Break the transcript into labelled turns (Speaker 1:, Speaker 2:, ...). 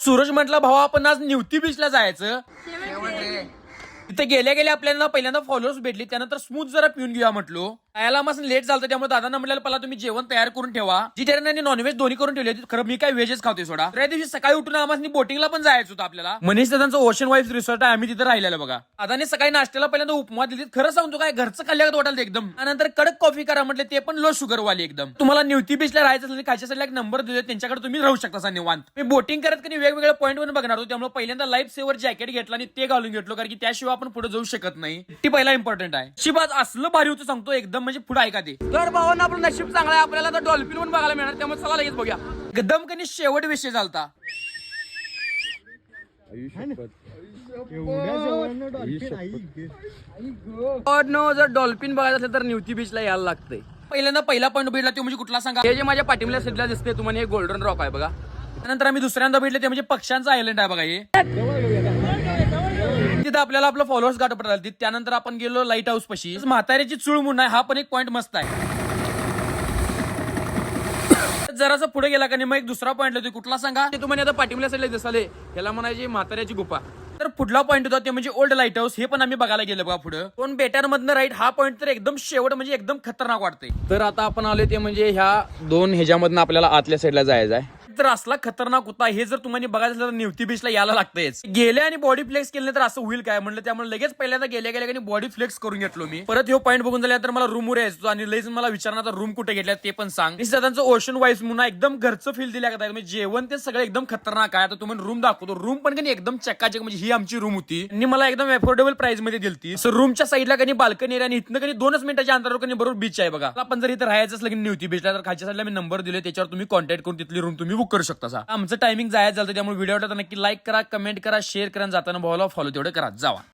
Speaker 1: सूरज म्हटला भावा आपण आज निवती बीचला जायचं. तिथे गेल्या गेल्या आपल्याला पहिल्यांदा फॉलोअर्स भेटली, त्यानंतर स्मूथ जरा पिऊन घेऊया म्हटलो. यायला मस्त लेट झालं त्यामुळे दादांना म्हटलं पहिला तुम्ही जेवण तयार करून ठेवा. व्हेजिटेरियन आणि नॉनव्हेज दोन्ही करून ठेवले. खरं मी काय व्हेजच खाते सोडा. त्या दिवशी सकाळी उठून आम्हाला बोटिंगला पण जायचं होतं आपल्याला. मनीष दादांचं ओशन वाईफ रिसॉर्ट आहे, आम्ही तिथे राहिलेलं बघा. दादाने सकाळी नाश्त्याला पहिल्यांदा उपमा दिली. खरं सांगतो काय घरचं खाल्ल्यागत वाटायला एकदम. त्यानंतर कडक कॉफी करा म्हटलं, ते पण लो शुगर वाली एकदम. तुम्हाला निवती बीचला राहायचं असेल खायच्या साईडला एक नंबर दिले, त्यांच्याकडे तुम्ही राहू शकता निवांत. मी बोटिंग करत कधी वेगवेगळ्या पॉईंट वर बघणार होतो, त्यामुळे पहिल्यांदा लाईफ सेव्हर जॅकेट घेतला आणि ते घालून घेतलो, कारण की त्याशिवाय आपण पुढे जाऊ शकत नाही. ती पहिला इम्पॉर्टंट आहे. शिबाज असलं भारी होतं सांगतो एकदम, म्हणजे पुढे ऐका ते. तर भावांना आपलं नशीब चांगलं आहे, आपल्याला तर डॉल्फिन पण बघायला मिळणार, त्यामुळे चला लगेच बघूया. एकदम कधी शेवट विषय झालता. जर डॉल्फिन बघायचं असेल तर निवती बीचला यायला लागतंय. पहिल्यांदा पहिला पॉईंट भेटला ते म्हणजे कुठला सांगा. हे जे माझ्या पाठीमल्या साईडला दिसते तुम्हाला, हे गोल्डन रॉक आहे बघा. त्यानंतर आम्ही दुसऱ्यांदा भेटले ते म्हणजे पक्ष्यांचा आयलंड आहे बघा. हे तिथं आपल्याला आपलं फॉलोअर्स गाठ पडतात. त्यानंतर आपण गेलो लाईट हाऊस पाशी. म्हाताऱ्याची चूळ म्हणून आहे, हा पण एक पॉईंट मस्त आहे. जरासं पुढे गेला का नाही मग एक दुसरा पॉईंट होतो, कुठला सांगा. ते तुम्हाला आता पाठीमल्या साईडला दिसाले, याला म्हणायची म्हाताऱ्याची गुफा. तर पुढला पॉईंट होता ते म्हणजे ओल्ड लाईट हाऊस. हे पण आम्ही बघायला गेलो बघा पुढे. पण बेटारमधनं राईट हा पॉईंट तर एकदम शेवट म्हणजे एकदम खतरनाक वाटतंय. तर आता आपण आलोय ते म्हणजे ह्या दोन ह्याच्यामधनं आपल्याला आतल्या साईडला जायचं आहे. तर असला खतरनाक होता हे, जर तुम्हाला बघायचं असेल तर निवती बीचला यायला लागतंयच. गेले आणि बॉडी फ्लेक्स केले तर असं होईल काय म्हणलं, त्यामुळे लगेच पहिल्यांदा गेल्या गेल्या बॉडी फ्लेक्स करून घेतलो मी. परत हे पॉईंट बघून झाल्यानंतर मला रूमवर यायचो आणि लगेच मला विचारणार रूम कुठे घेतल्या ते पण सांग. दादांचं ओशन वाईस म्हणून एकदम घरचं फील दिल्या का, म्हणजे जेवण ते सगळं एकदम खतरनाक आहे. आता तुम्हाला रूम दाखवतो. रूम पण कधी एकदम चक्काचक, म्हणजे ही आमची रूम होती आणि मला एकदम अफोर्डेबल प्राइस मध्ये दिलती. रूमच्या साईडला कधी बाल्कनी आणि इथनं कधी 2 मिनिटाच्या अंतरावर कधी बरोबर बीच आहे बघा. आपण जर इथं राहायचं असलं निवती बीचला तर खालच्या साईडला मी नंबर दिले, त्याच्यावर तुम्ही कॉन्टॅक्ट करून तिथली रूम तुम्ही बुक करू शकता. आमचं टायमिंग जायचं झालं, त्यामुळे व्हिडिओ नक्की लाईक करा, कमेंट करा, शेअर करा, जाताना भावाला फॉलो तेवढं करा. जावा.